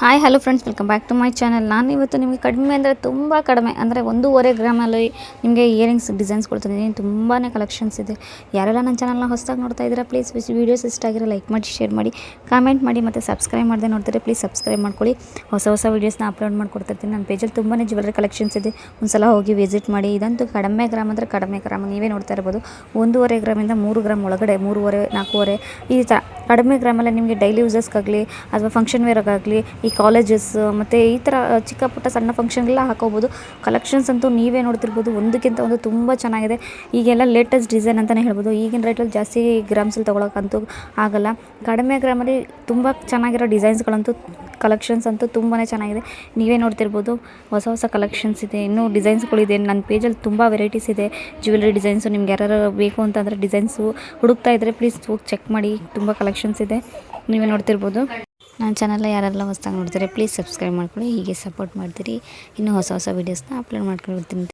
Hi hello friends, welcome back to my channel. ನಾನು ಇವತ್ತು ನಿಮಗೆ ಕಡಿಮೆ ಅಂದರೆ ತುಂಬ ಕಡಿಮೆ ಅಂದರೆ 1.5 ಗ್ರಾಮಲ್ಲಿ ನಿಮಗೆ ಇಯರಿಂಗ್ಸ್ ಡಿಸೈನ್ಸ್ ಕೊಡ್ತಿದ್ದೀನಿ. ತುಂಬಾ ಕಲೆಕ್ಷನ್ಸ್ ಇದೆ. ಯಾರೆಲ್ಲ ನನ್ನ ಚಾನಲ್ನ ಹೊಸದಾಗಿ ನೋಡ್ತಾ ಇದ್ದೀರಾ, ಪ್ಲೀಸ್ ವೀಡಿಯೋಸ್ ಇಷ್ಟ ಆಗಿರೋ ಲೈಕ್ ಮಾಡಿ, ಶೇರ್ ಮಾಡಿ, ಕಾಮೆಂಟ್ ಮಾಡಿ, ಮತ್ತು ಸಬ್ಸ್ಕ್ರೈಬ್ ಮಾಡದೆ ನೋಡ್ತಾರೆ ಪ್ಲೀಸ್ ಸಬ್ಸ್ಕ್ರೈಬ್ ಮಾಡ್ಕೊಳ್ಳಿ. ಹೊಸ ವೀಡಿಯೋಸ್ನ ಅಪ್ಲೋಡ್ ಮಾಡ್ಕೊಡ್ತಿರ್ತೀನಿ. ನನ್ನ ಪೇಜಲ್ಲಿ ತುಂಬಾ ಜ್ಯುವೆಲ್ಲರಿ ಕಲೆಕ್ಷನ್ಸ್ ಇದೆ. ಒಂದ್ಸಲ ಹೋಗಿ ವಿಸಿಟ್ ಮಾಡಿ. ಇದಂತೂ ಕಡಿಮೆ ಗ್ರಾಮ್ ಅಂದರೆ ಕಡಿಮೆ ಗ್ರಾಮ್, ನೀವೇ ನೋಡ್ತಾ ಇರ್ಬೋದು. 1.5 ಗ್ರಾಮಿಂದ 3 ಗ್ರಾಮ್ ಒಳಗಡೆ, 3.5 4.5 ಈ ಥರ ಕಡಿಮೆ ಗ್ರಾಮಲ್ಲಿ ನಿಮಗೆ ಡೈಲಿ ಯೂಸಸ್ಗಾಗಲಿ ಅಥವಾ ಫಂಕ್ಷನ್ ವೇರ್ಗಾಗಲಿ, ಈ ಕಾಲೇಜಸ್ ಮತ್ತು ಈ ಥರ ಚಿಕ್ಕ ಪುಟ್ಟ ಸಣ್ಣ ಫಂಕ್ಷನ್ಗೆಲ್ಲ ಹಾಕೋಬೋದು. ಕಲೆಕ್ಷನ್ಸ್ ಅಂತೂ ನೀವೇ ನೋಡ್ತಿರ್ಬೋದು, ಒಂದಕ್ಕಿಂತ ಒಂದು ತುಂಬ ಚೆನ್ನಾಗಿದೆ. ಈಗೆಲ್ಲ ಲೇಟೆಸ್ಟ್ ಡಿಸೈನ್ ಅಂತಲೇ ಹೇಳ್ಬೋದು. ಈಗಿನ ರೇಟಲ್ಲಿ ಜಾಸ್ತಿ ಗ್ರಾಮ್ಸಲ್ಲಿ ತೊಗೊಳಕ್ಕಂತೂ ಆಗಲ್ಲ. ಕಡಿಮೆ ಗ್ರಾಮಲ್ಲಿ ತುಂಬ ಚೆನ್ನಾಗಿರೋ ಡಿಸೈನ್ಸ್ಗಳಂತೂ ಕಲೆಕ್ಷನ್ಸ್ ಅಂತೂ ತುಂಬಾ ಚೆನ್ನಾಗಿದೆ. ನೀವೇ ನೋಡ್ತಿರ್ಬೋದು, ಹೊಸ ಕಲೆಕ್ಷನ್ಸ್ ಇದೆ, ಇನ್ನೂ ಡಿಸೈನ್ಸ್ಗಳಿದೆ. ನನ್ನ ಪೇಜಲ್ಲಿ ತುಂಬ ವೆರೈಟೀಸ್ ಇದೆ ಜ್ಯುವೆಲ್ಲರಿ ಡಿಸೈನ್ಸು. ನಿಮ್ಗೆ ಯಾರು ಬೇಕು ಅಂತಂದರೆ ಡಿಸೈನ್ಸು ಹುಡುಕ್ತಾ ಇದ್ದರೆ ಪ್ಲೀಸ್ ಹೋಗಿ ಚೆಕ್ ಮಾಡಿ. ತುಂಬ ಕಲೆಕ್ಷನ್ಸ್ ಇದೆ, ನೀವೇ ನೋಡ್ತಿರ್ಬೋದು. ನನ್ನ ಚಾನಲ್ ಯಾರೆಲ್ಲ ಹೊಸದಾಗಿ ನೋಡ್ತಾರೆ ಪ್ಲೀಸ್ ಸಬ್ಸ್ಕ್ರೈಬ್ ಮಾಡ್ಕೊಳ್ಳಿ. ಹೀಗೆ ಸಪೋರ್ಟ್ ಮಾಡ್ತೀರಿ. ಇನ್ನೂ ಹೊಸ ವೀಡಿಯೋಸ್ನ ಅಪ್ಲೋಡ್ ಮಾಡ್ಕೊಳ್ತೀನಿ.